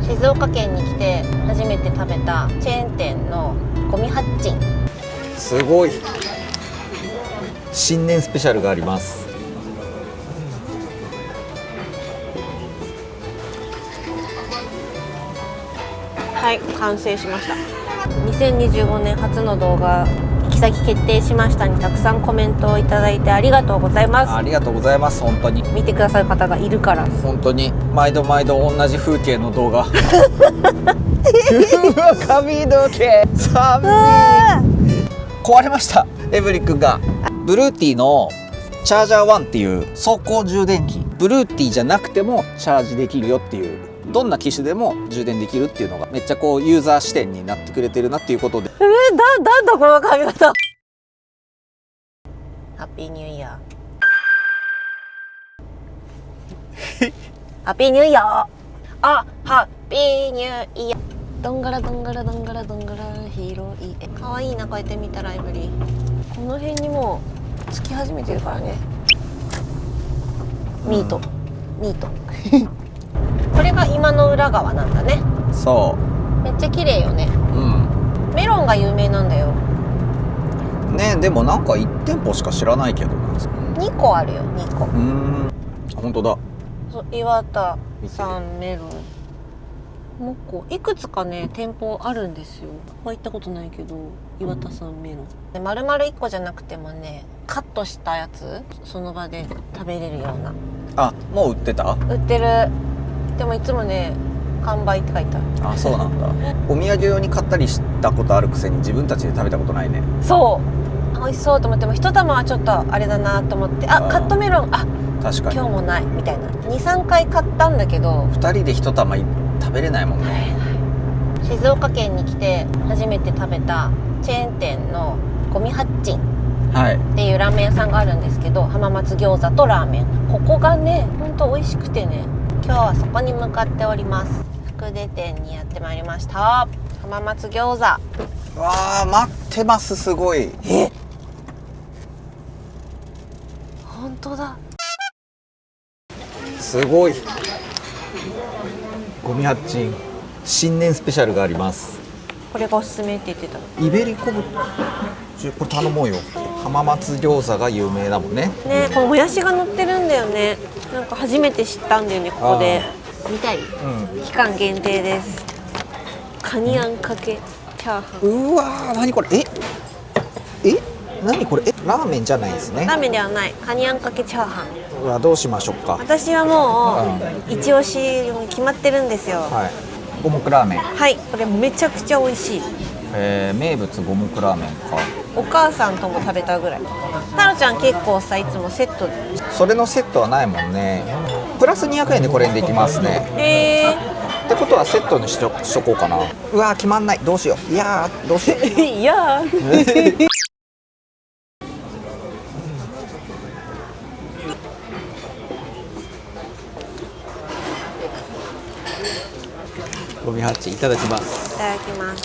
静岡県に来て初めて食べたチェーン店のゴミハッチン。すごい新年スペシャルがあります。はい、完成しました。2025年初の動画行き先決定しましたにたくさんコメントをいただいてありがとうございます。ありがとうございます。本当に見てくださる方がいるから。本当に毎度毎度同じ風景の動画うわ髪の毛寒い。壊れました。エブリ君がブルーティーのチャージャー1っていう走行充電器、ブルーティーじゃなくてもチャージできるよっていう、どんな機種でも充電できるっていうのがめっちゃこうユーザー視点になってくれてるなっていうことで、なんだこの髪型。ハッピーニューイヤーハッピーニューイヤー。あ、ハッピーニューイヤー。どんがらどんがらどんがらどんがら広い絵。かわいいな、こうやって見たらエブリ。この辺にもうつき始めてるからね。ミート、ミートこれが今の裏側なんだね。そめっちゃ綺麗よね。う、メロンが有名なんだよね。でもなんか1店舗しか知らないけどな。2個あるよ、2個。本当だ。そう岩田さんメロン、もう一個いくつかね店舗あるんですよ。行ったことないけど岩田さんメロン丸々1個じゃなくてもね、カットしたやつその場で食べれるような。あ、もう売ってた？売ってる。でもいつもね完売って書いてある。あ、そうなんだお土産用に買ったりしたことあるくせに自分たちで食べたことないね。そう美味しそうと思っても一玉はちょっとあれだなと思って、カットメロン、確かに今日もないみたいな。 2,3 回買ったんだけど2人で1玉食べれないもんね。静岡県に来て初めて食べたチェーン店のゴミハッチンっていうラーメン屋さんがあるんですけど、浜松餃子とラーメン、ここがねほんと美味しくてね、今日はそこに向かっております。福出店にやってまいりました。浜松餃子。わあ、待ってます。すごい。本当だ、すごい。ゴミハッチン新年スペシャルがあります。これがおすすめって言ってた。イベリコブ、これ頼もうよ。浜松餃子が有名だもんね。ね、このもやしが乗ってるんだよね。なんか初めて知ったんだよね、ここで。見たい、期間限定です。カニあんかけチャーハン。うわー、何これ。何これ。ラーメンじゃないですね。ラーメンではない、カニあんかけチャーハン。うわ、どうしましょうか。私はもう一押し決まってるんですよ。はい、五目ラーメン。はい、これめちゃくちゃ美味しい。名物五目ラーメンか。お母さんとも食べたぐらい。タロちゃん結構さ、いつもセット。それのセットはないもんね。プラス200円でこれにできますね。ってことはセットにしとこうかな。うわー、決まんない。どうしよう。いやー、どうしよう。いやーゴミハッチいただきます。いただきます。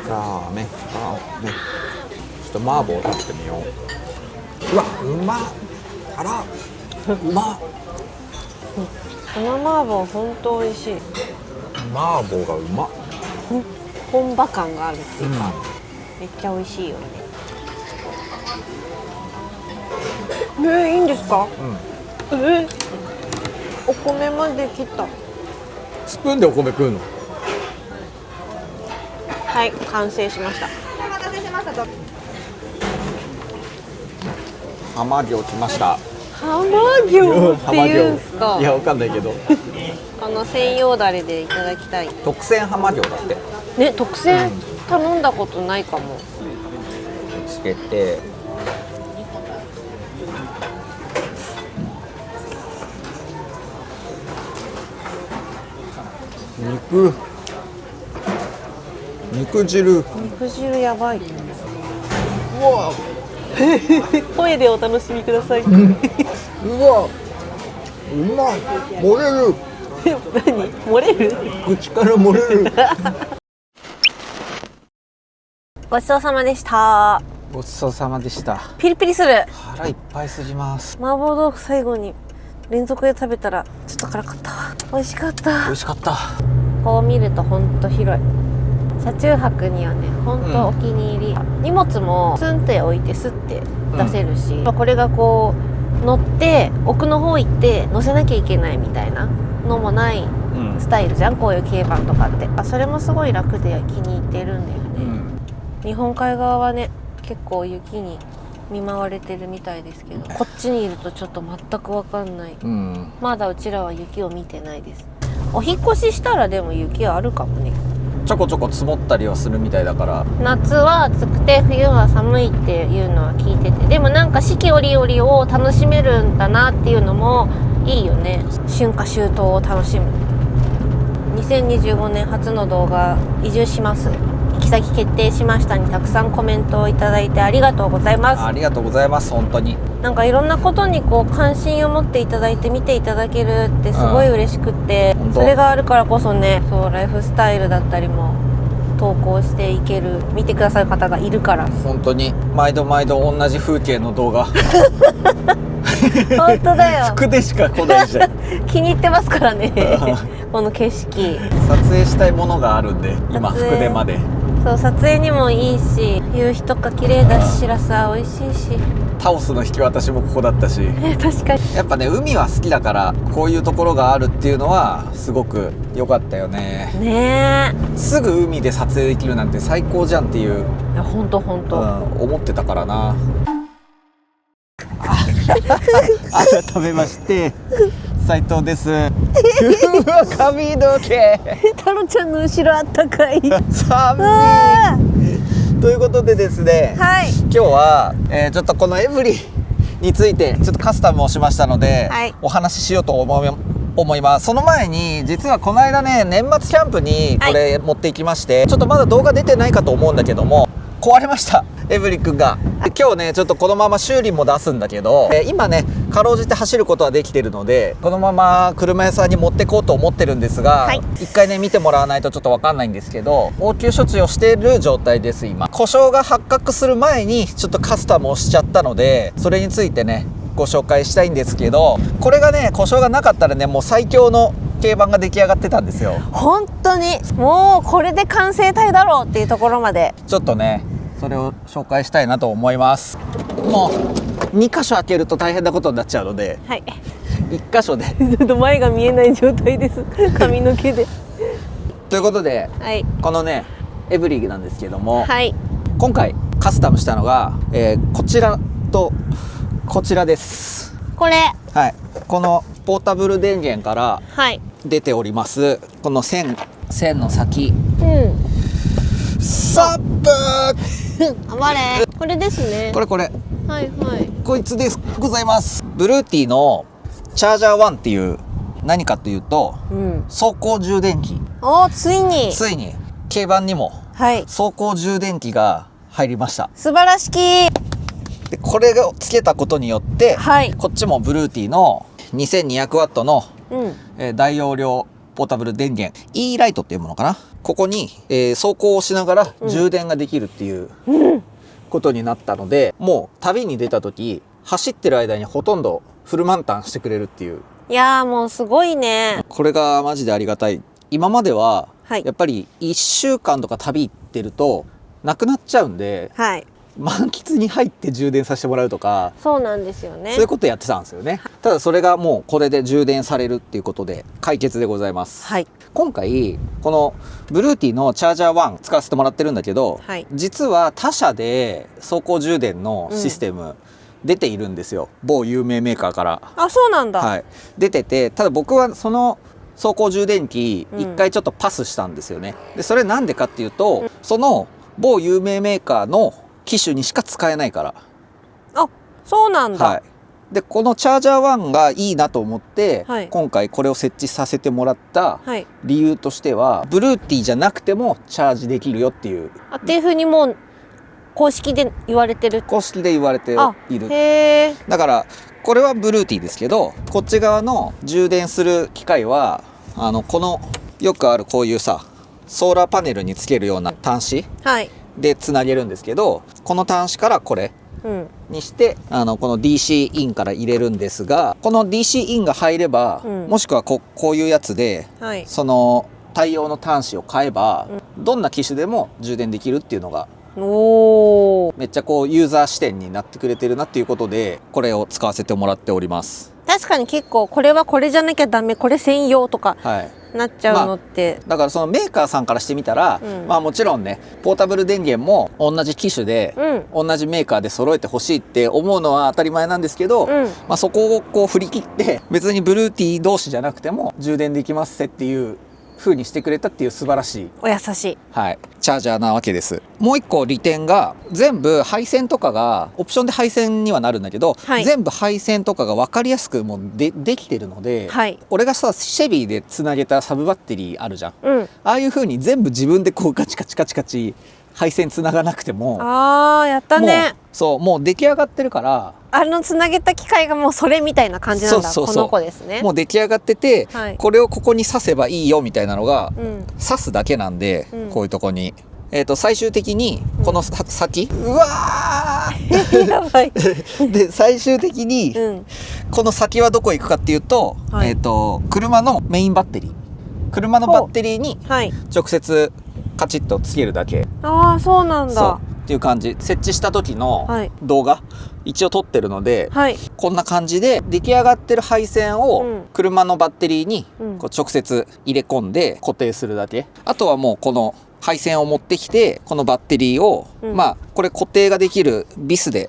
ラーメン。ちょっと麻婆食べてみよう。うわ、うまっ。あら、うまっ。この麻婆ほんと美味しい。麻婆がうまっ。本場感があるっていうか、めっちゃ美味しいよね。いいんですか？お米まで切った。スプーンでお米食うの？はい、完成しました。お待たせしました。浜魚来ました。浜魚っていうんすか？いや、わかんないけどこの専用だれでいただきたい。特選浜魚だってね、特選頼んだことないかも。つけて、肉汁やばい。うわ声でお楽しみください。うわ、うまい。漏れる。何？漏れる？口から漏れる。ごちそうさまでした。ごちそうさまでした。ピリピリする。腹いっぱいすぎます。麻婆豆腐最後に連続で食べたらちょっと辛かったわ。美味しかった。美味しかった。こう見るとほんと広い。車中泊にはねほんとお気に入り、荷物もスンって置いてスッて出せるし、これがこう乗って奥の方行って乗せなきゃいけないみたいなのもないスタイルじゃん、こういう軽バンとかって。それもすごい楽で気に入ってるんだよね、日本海側はね結構雪に見舞われてるみたいですけど、こっちにいるとちょっと全く分かんない、まだうちらは雪を見てないです。お引っ越ししたらでも雪はあるかもね。ちょこちょこ積もったりはするみたいだから。夏は暑くて冬は寒いっていうのは聞いてて、でもなんか四季折々を楽しめるんだなっていうのもいいよね。春夏秋冬を楽しむ。2025年初の動画移住します、行き先決定しましたにたくさんコメントをいただいてありがとうございます。ありがとうございます。本当になんかいろんなことにこう関心を持っていただいて見ていただけるってすごい嬉しくって、それがあるからこそね、そうライフスタイルだったりも投稿していける、見てくださる方がいるから。本当に毎度毎度同じ風景の動画本当だよ服でしか来ないじゃん気に入ってますからねこの景色。撮影したいものがあるんで今服でまで。そう撮影にもいいし、夕日とか綺麗だし、しらすは美味しいし、タオスの引き渡しもここだったし確かにやっぱね海は好きだからこういうところがあるっていうのはすごく良かったよね。ねえすぐ海で撮影できるなんて最高じゃんっていう、いやほんとほんと、思ってたからな改めまして斉藤ですうわ髪の毛太郎ちゃんの後ろあったかい寒いということでですね、はい、今日は、ちょっとこのエブリについてちょっとカスタムをしましたので、はい、お話ししようと思います。その前に実はこの間ね年末キャンプにこれ持っていきまして、はい、ちょっとまだ動画出てないかと思うんだけども壊れましたエブリ君が。今日ねちょっとこのまま修理も出すんだけど、今ねかろうじて走ることはできてるのでこのまま車屋さんに持ってこうと思ってるんですが、はい、一回ね見てもらわないとちょっと分かんないんですけど応急処置をしている状態です。今故障が発覚する前にちょっとカスタムをしちゃったのでそれについてねご紹介したいんですけど、これがね故障がなかったらねもう最強の軽バンが出来上がってたんですよ。本当にもうこれで完成体だろうっていうところまでちょっとねそれを紹介したいなと思います。もう2箇所開けると大変なことになっちゃうので、はい、1箇所で前が見えない状態です髪の毛でということで、はい、このねエブリィなんですけども、はい、今回カスタムしたのが、こちらとこちらです。これ、はい、このポータブル電源から出ております、この線の先、サップ頑張れこれですね。これはいはい、こいつでございます。ブルーティーのチャージャー1っていう何かというと、走行充電器。ついに軽バンにも走行充電器が入りました。素晴らしき。でこれをつけたことによって、こっちもブルーティーの 2200W の、大容量ポータブル電源 E ライトっていうものかな。ここに、走行をしながら充電ができるっていう、ことになったので、もう旅に出た時走ってる間にほとんどフル満タンしてくれるっていう。いやーもうすごいね。これがマジでありがたい。今までは、やっぱり1週間とか旅行ってるとなくなっちゃうんで、満喫に入って充電させてもらうとか、そうなんですよね。そういうことやってたんですよね。ただそれがもうこれで充電されるっていうことで解決でございます。今回このブルーティーのチャージャー1使わせてもらってるんだけど、実は他社で走行充電のシステム、出ているんですよ。某有名メーカーから。あ、そうなんだ。出てて、ただ僕はその走行充電器一回ちょっとパスしたんですよね。でそれなんでかっていうと、その某有名メーカーの機種にしか使えないから。あ、そうなんだ。でこのチャージャー1がいいなと思って、今回これを設置させてもらった理由としては、ブルーティーじゃなくてもチャージできるよっていう。っていうふうにもう公式で言われてる。公式で言われている。だからこれはブルーティーですけど、こっち側の充電する機械はこのよくあるこういうさソーラーパネルにつけるような端子でつなげるんですけど、この端子からこれうんにしてこの DC インから入れるんですが、この DC インが入れば、うんもしくはこういうやつではいその対応の端子を買えば、どんな機種でも充電できるっていうのがおー、めっちゃこうユーザー視点になってくれてるなっていうことで、これを使わせてもらっております。確かに結構これはこれじゃなきゃダメ、これ専用とかはい、なっちゃうのって、だからそのメーカーさんからしてみたら、うんまあもちろんねポータブル電源も同じ機種で、同じメーカーで揃えてほしいって思うのは当たり前なんですけど、うんまあ、そこをこう振り切って別にブルーティー同士じゃなくても充電できますせっていう風にしてくれたっていう素晴らしい、お優しい。はい、チャージャーなわけです。もう一個利点が、全部配線とかがオプションで配線にはなるんだけど、はい全部配線とかが分かりやすくもうできてるので、はい俺がさシェビーでつなげたサブバッテリーあるじゃん。うん。ああいう風に全部自分でこうカチカチカチカチ配線つながなくても、あー、やったね。もうそうもう出来上がってるから、つなげた機械がもうそれみたいな感じなんだ。そうこの子ですね。もう出来上がってて、はいこれをここに挿せばいいよみたいなのがうん。挿すだけなんで、うんこういうとこに。最終的にこの先、うわやばい。ーで最終的にうん。この先はどこ行くかっていうと、はい車のメインバッテリー、車のバッテリーにはい。直接カチッとつけるだけ。ああ、そうなんそうだ。っていう感じ。設置した時のはい動画、一応撮ってるので、はい。こんな感じで出来上がってる配線うをん車のバッテリーにうんこう直接入れ込んで固定するだけ。あとはもうこの配線を持ってきて、このバッテリーを、うんまあこれ固定ができるビスで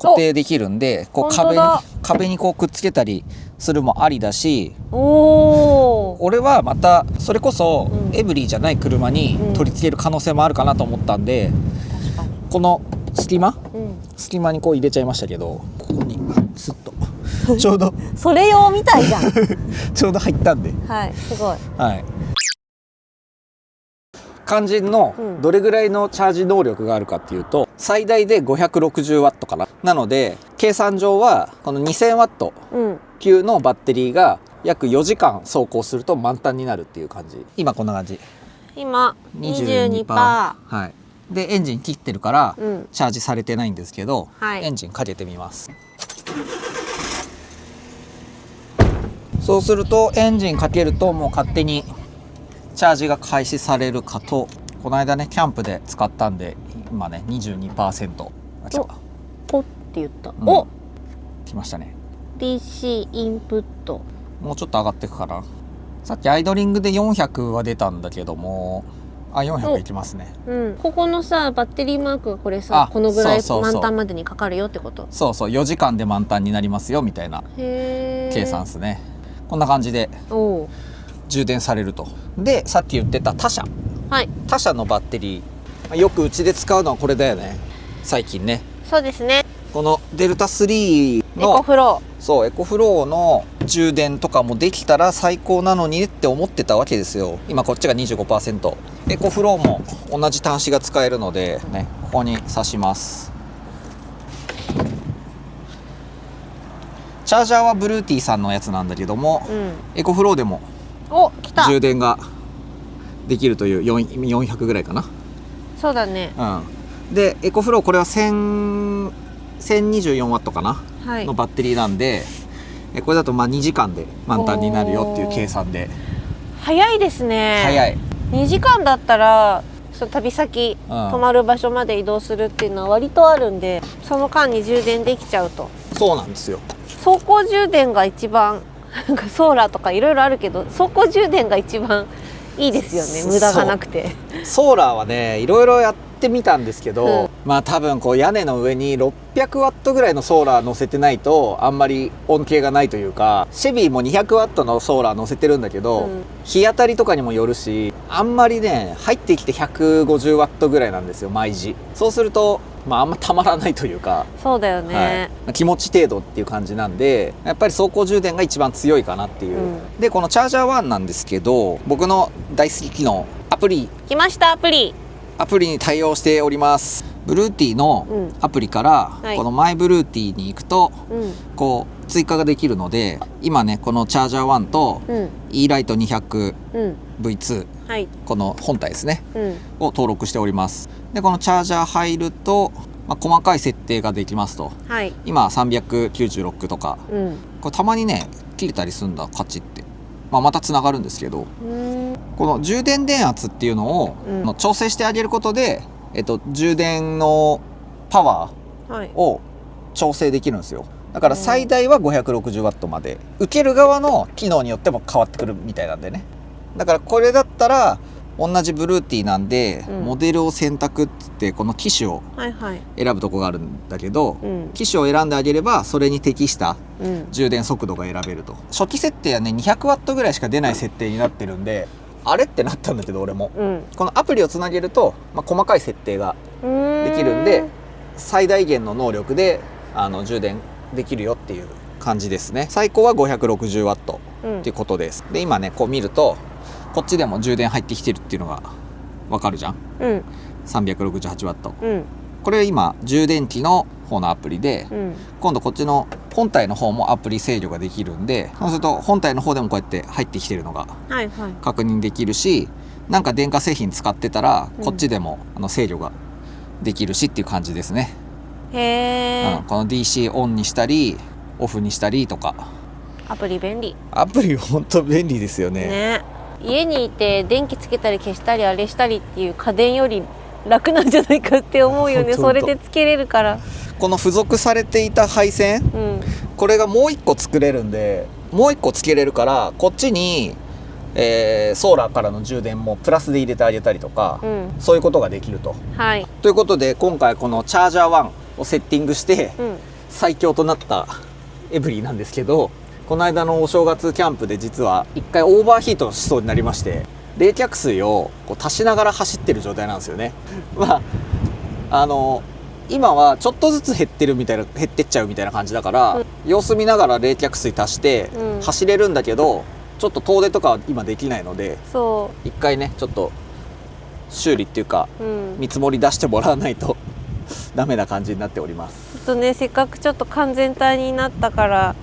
固定できるんで、こう本当だ壁にこうくっつけたりするもありだし、おー。俺はまたそれこそうんエブリィじゃない車に取り付ける可能性もあるかなと思ったんで、確かに。この隙間うん。隙間にこう入れちゃいましたけど、ここにスッとちょうどそれ用みたいじゃん。ちょうど入ったんで、はい。すごい。はい。肝心のうんどれぐらいのチャージ能力があるかっていうと、最大で560ワットかな。なので計算上はこの2000ワットうん。級のバッテリーが約4時間走行すると満タンになるっていう感じ。今こんな感じ。今22%。はい。でエンジン切ってるからうん。チャージされてないんですけど、はいエンジンかけてみます。そうするとエンジンかけるともう勝手にチャージが開始されるかと。この間ねキャンプで使ったんで今ね 22%。あ、来た。ポって言った。うんお、来ましたね。 DC インプット。もうちょっと上がっていくかな。さっきアイドリングで400は出たんだけども、あ、400いきますね。うん。ここのさバッテリーマークがこれさ、あこのぐらいそうそうそう満タンまでにかかるよってこと。そうそう、4時間で満タンになりますよみたいなへえ。計算ですね。こんな感じでおお。充電されると。でさっき言ってた他社のバッテリー、よくうちで使うのはこれだよね、最近ね。そうですね。このデルタ3エコのフロそうエコフローの充電とかもできたら最高なのにって思ってたわけですよ。今こっちが 25%。 エコフローも同じ端子が使えるのでね、ここに挿します。チャージャーはブルーティーさんのやつなんだけども、ー。うん。エコフローでもお、来た。充電ができるという400ぐらいかな。そうだね。うん、でエコフローこれは1024ワットかな、はいの。バッテリーなんで、これだとまあ2時間で満タンになるよっていう計算で早いですね。早い。2時間だったらその旅先、うん泊まる場所まで移動するっていうのは割とあるんで、その間に充電できちゃうと。そうなんですよ。走行充電が一番なんかソーラーとかいろいろあるけど、走行充電が一番いいですよね。無駄がなくて。ソーラーはねいろいろやってみたんですけど、うんまあ多分こう屋根の上に600ワットぐらいのソーラー乗せてないとあんまり恩恵がないというか、シェビーも200ワットのソーラー乗せてるんだけど、うん日当たりとかにもよるし、あんまりね入ってきて150ワットぐらいなんですよ毎時。そうするとまああんまたまらないというか、そうだよね。はい、気持ち程度っていう感じなんで、やっぱり走行充電が一番強いかなっていう、うんでこのチャージャー1なんですけど、僕の大好き機能アプリ来ましたアプリ。に対応しております。ブルーティーのうんアプリから、はいこのマイブルーティーに行くとうんこう追加ができるので、今ねこのチャージャー1とうん E ライト 200V2 うんはいこの本体ですねうんを登録しております。でこのチャージャー入ると細かい設定ができますと。はい。今396とか、これたまにね切れたりするんだカチって、またつながるんですけど、この充電電圧っていうのを、調整してあげることで、充電のパワーを調整できるんですよ。だから最大は 560W まで、受ける側の機能によっても変わってくるみたいなんでね。だからこれだったら同じブルーティーなんで、モデルを選択って言ってこの機種を選ぶとこがあるんだけど、機種を選んであげればそれに適した充電速度が選べると。初期設定はね 200W ぐらいしか出ない設定になってるんで、あれってなったんだけど俺も、このアプリをつなげると、細かい設定ができるんで最大限の能力で充電できるよっていう感じですね。最高は 560W っていうことです。で今ねこう見るとこっちでも充電入ってきてるっていうのがわかるじゃん、368W、これ今充電器の方のアプリで、今度こっちの本体の方もアプリ制御ができるんで、そうすると本体の方でもこうやって入ってきてるのが確認できるし、なんか電化製品使ってたらこっちでも制御ができるしっていう感じですね。この DC オンにしたりオフにしたりとか、アプリ便利。アプリ本当便利ですよね。家にいて電気つけたり消したりあれしたりっていう家電より楽なんじゃないかって思うよね。それでつけれるから。この付属されていた配線、これがもう一個作れるんで、もう一個つけれるから、こっちに、ソーラーからの充電もプラスで入れてあげたりとか、そういうことができると。ということで今回このチャージャー1をセッティングして、最強となったエブリィなんですけど、この間のお正月キャンプで実は一回オーバーヒートしそうになりまして、冷却水をこう足しながら走ってる状態なんですよね。今はちょっとずつ減ってっちゃうみたいな感じだから、様子見ながら冷却水足して走れるんだけど、ちょっと遠出とかは今できないので、一回ねちょっと修理っていうか、見積もり出してもらわないとダメな感じになっております。せっかくちょっと完全体になったから、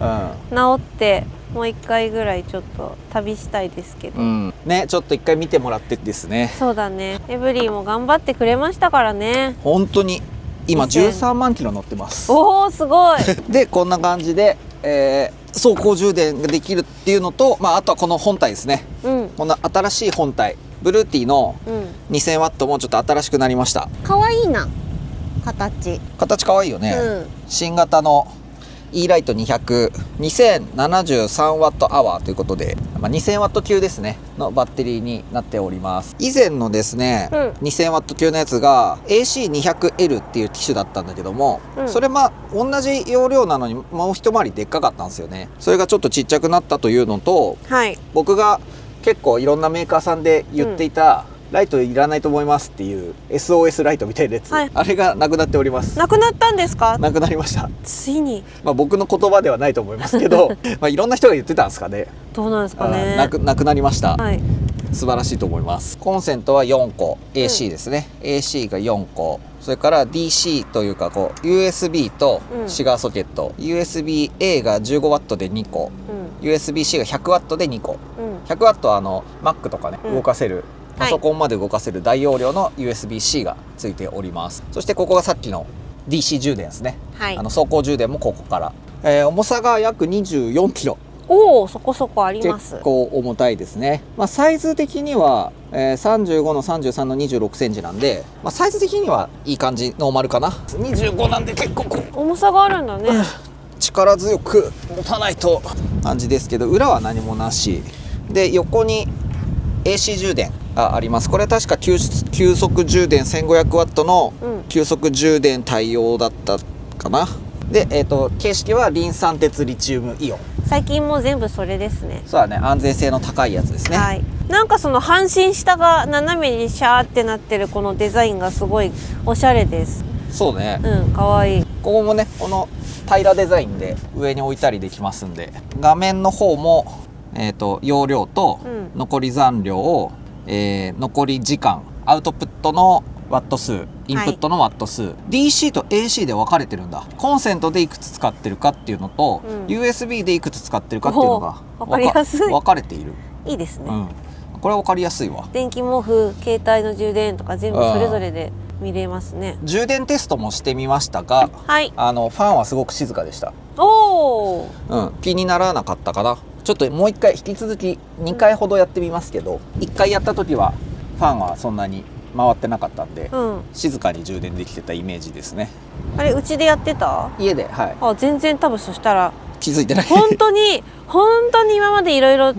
治ってもう一回ぐらいちょっと旅したいですけど、ね、ちょっと一回見てもらってですね。そうだね。エブリィも頑張ってくれましたからね。本当に今13万キロ乗ってます。おお、すごいでこんな感じで、走行充電ができるっていうのと、あとはこの本体ですね、この新しい本体ブルーティーの 2000W もちょっと新しくなりました。かわいいな、形かわいいよね、新型の E ライト200 2073Wh ということで、2000W 級ですねのバッテリーになっております。以前のですね、2000W 級のやつが AC200L っていう機種だったんだけども、それ同じ容量なのにもう一回りでっかかったんですよね。それがちょっとちっちゃくなったというのと、僕が結構いろんなメーカーさんで言っていた、ライトいらないと思いますっていう SOS ライトみたいなやつ、あれがなくなっております。なくなったんですか？なくなりました。ついに。僕の言葉ではないと思いますけどいろんな人が言ってたんですかね。どうなんですかね。なくなりました、素晴らしいと思います。コンセントは4個 AC ですね、AC が4個、それから DC というかこう USB とシガーソケット、USB-A が 15W で2個、USB-C が 100W で2個、100W はMac とかね、動かせるパソコンまで動かせる大容量の USB-C がついております。そしてここがさっきの DC 充電ですね、走行充電もここから、重さが約 24kg。 おお、そこそこあります。結構重たいですね。サイズ的には、35の33の26センチなんで、サイズ的にはいい感じ、ノーマルかな。25なんで結構重さがあるんだね。力強く持たないと感じですけど、裏は何もなしで、横に AC 充電あります。これ確か急速充電 1500W の急速充電対応だったかな。で、形式はリン酸鉄リチウムイオン。最近もう全部それですね。そうだね、安全性の高いやつですね。なんかその半身下が斜めにシャーってなってるこのデザインがすごいおしゃれです。そうね、かわいい。ここもね、この平らデザインで上に置いたりできますんで、画面の方も容量と残り残量を、残り時間、アウトプットのワット数、インプットのワット数、DC と AC で分かれてるんだ。コンセントでいくつ使ってるかっていうのと、USB でいくつ使ってるかっていうのが分かりやすい。分かれている。いいですね、これは分かりやすいわ。電気毛布、携帯の充電とか全部それぞれで見れますね。充電テストもしてみましたが、はい。ファンはすごく静かでした。おお。気にならなかったかな。ちょっともう一回引き続き2回ほどやってみますけど、1回やった時はファンはそんなに回ってなかったんで、静かに充電できてたイメージですね。あれ、うちでやってた？家で、はい。あ、全然多分そしたら気づいてない。本当に今までいろいろ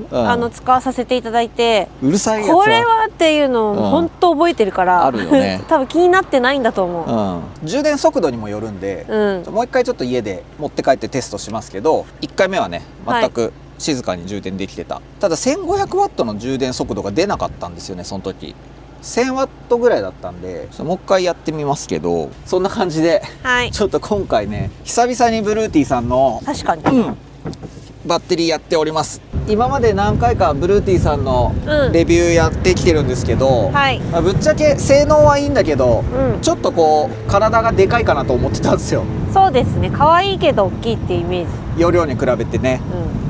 使わさせていただいて、うるさいやつはこれはっていうのを本当覚えてるから、あるよね。多分気になってないんだと思う。充電速度にもよるんで、もう一回ちょっと家で持って帰ってテストしますけど、1回目はね全く静かに充電できてた。ただ 1500W の充電速度が出なかったんですよね、その時。1000W ぐらいだったんで、もう一回やってみますけど、そんな感じで、ちょっと今回ね久々にブルーティーさんの確かに、バッテリーやっております。今まで何回かブルーティーさんのレビューやってきてるんですけど、ぶっちゃけ性能はいいんだけど、ちょっとこう体がでかいかなと思ってたんですよ。そうですね、可愛いけど大きいっていうイメージ。容量に比べてね、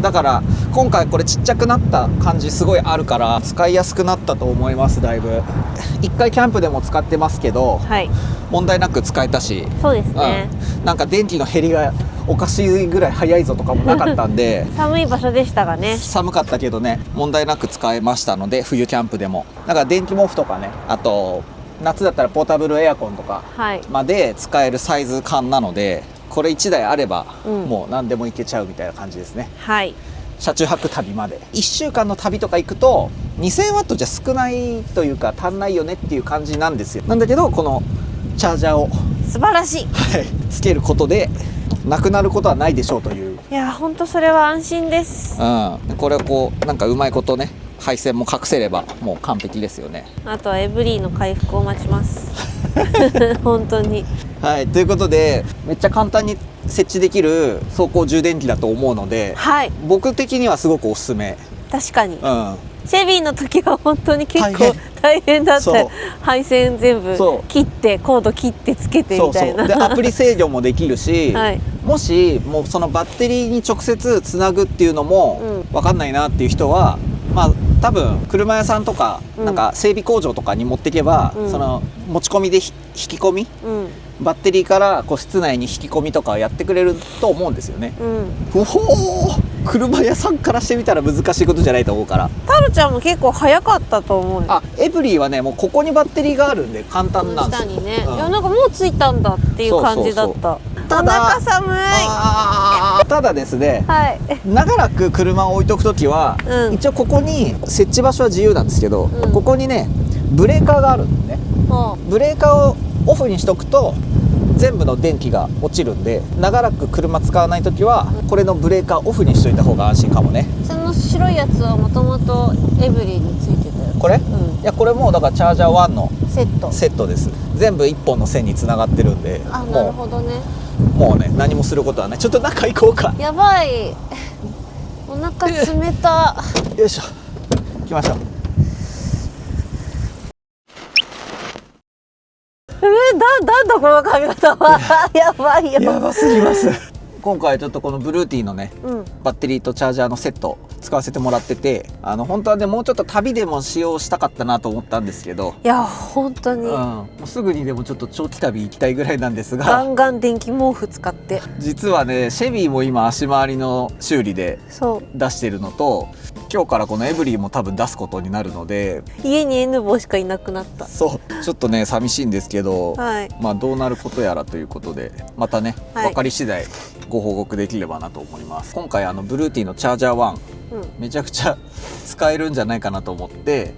だから今回これちっちゃくなった感じすごいあるから使いやすくなったと思います。だいぶ一回キャンプでも使ってますけど、問題なく使えたし、そうですね、なんか電気の減りがおかしいぐらい早いぞとかもなかったんで寒い場所でしたがね、寒かったけどね問題なく使えましたので、冬キャンプでもだから電気毛布とかね、あと夏だったらポータブルエアコンとかまで使えるサイズ感なので、これ1台あればもう何でもいけちゃうみたいな感じですね。車中泊旅まで1週間の旅とか行くと 2000W じゃ少ないというか足んないよねっていう感じなんですよ。なんだけどこのチャージャーを素晴らしい、つけることでなくなることはないでしょうという。いや本当それは安心です。これをこうなんかうまいことね配線も隠せればもう完璧ですよね。あとはエブリィの回復を待ちます本当に。ということでめっちゃ簡単に設置できる走行充電器だと思うので、僕的にはすごくおすすめ。確かに、シェビーの時は本当に結構大変だった。配線全部切ってコード切ってつけてみたいな。でアプリ制御もできるし、もしもうそのバッテリーに直接つなぐっていうのも分かんないなっていう人は、まあ多分車屋さんとかなんか整備工場とかに持っていけば、その持ち込みで引き込み、バッテリーからこう室内に引き込みとかやってくれると思うんですよね。おお、車屋さんからしてみたら難しいことじゃないと思うから。タロちゃんも結構早かったと思う。エブリィはねもうここにバッテリーがあるんで簡単なんですよ。下にね、いやなんかもうついたんだっていう感じだった。お腹寒い。ただですね、長らく車を置いとくときは、一応ここに設置場所は自由なんですけど、ここにねブレーカーがあるんでね、ブレーカーをオフにしとくと全部の電気が落ちるんで、長らく車使わないときはこれのブレーカーオフにしといた方が安心かもね。その白いやつはもともとエブリィについてたやつ。これ、いやこれもうだからチャージャー1のセットです。全部1本の線につながってるんで、なるほどね。もうね何もすることはない。ちょっと中行こうか。やばい、お腹冷た。よいしょ、行きましょう。なんだこの髪型はやばいよ。やばすぎます。今回ちょっとこのブルーティーのね、バッテリーとチャージャーのセット使わせてもらってて、本当はねもうちょっと旅でも使用したかったなと思ったんですけど、いや本当に、もうすぐにでもちょっと長期旅行きたいぐらいなんですが、ガンガン電気毛布使って。実はねシェビーも今足回りの修理で出してるのと、今日からこのエブリィも多分出すことになるので、家に N 坊しかいなくなった。そうちょっとね寂しいんですけど、まあどうなることやらということで、またね、分かり次第ご報告できればなと思います。今回ブルーティーのチャージャー1、めちゃくちゃ使えるんじゃないかなと思って、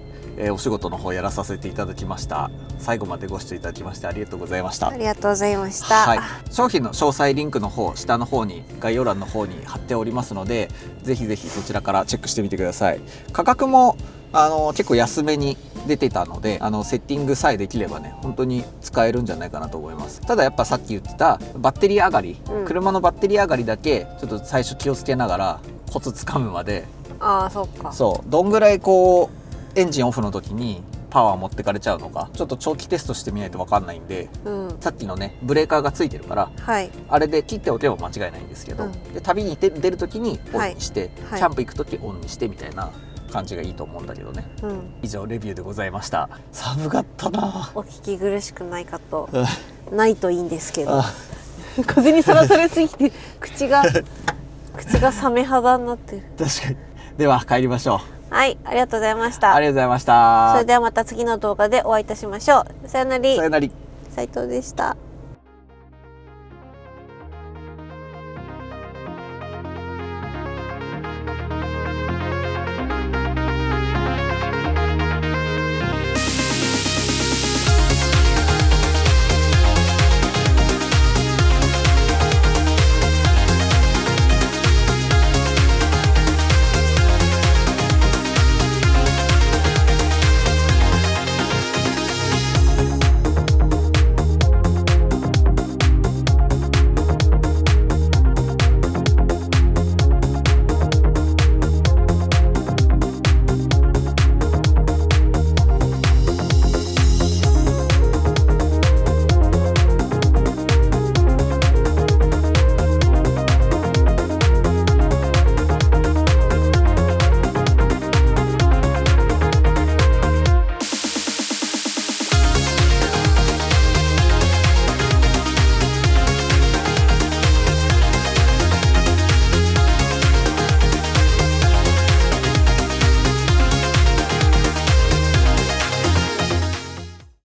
お仕事の方やらさせていただきました。最後までご視聴いただきましてありがとうございました。ありがとうございました。商品の詳細リンクの方下の方に概要欄の方に貼っておりますので、ぜひぜひそちらからチェックしてみてください。価格も結構安めに出てたので、セッティングさえできればね本当に使えるんじゃないかなと思います。ただやっぱさっき言ってたバッテリー上がり、車のバッテリー上がりだけちょっと最初気をつけながらコツつかむまで。どんぐらいこうエンジンオフの時にパワー持ってかれちゃうのかちょっと長期テストしてみないと分かんないんで、さっきのねブレーカーがついてるから、あれで切っておけば間違いないんですけど、で旅に出る時にオンにして、キャンプ行く時オンにしてみたいな感じがいいと思うんだけどね。うん、以上レビューでございました。寒かったな。お聞き苦しくないかとないといいんですけど風にさらされすぎて口がサメ肌になってる。確かに。では帰りましょう。はい、ありがとうございました。ありがとうございました。それではまた次の動画でお会いいたしましょう。さよなら。さよなら。斉藤でした。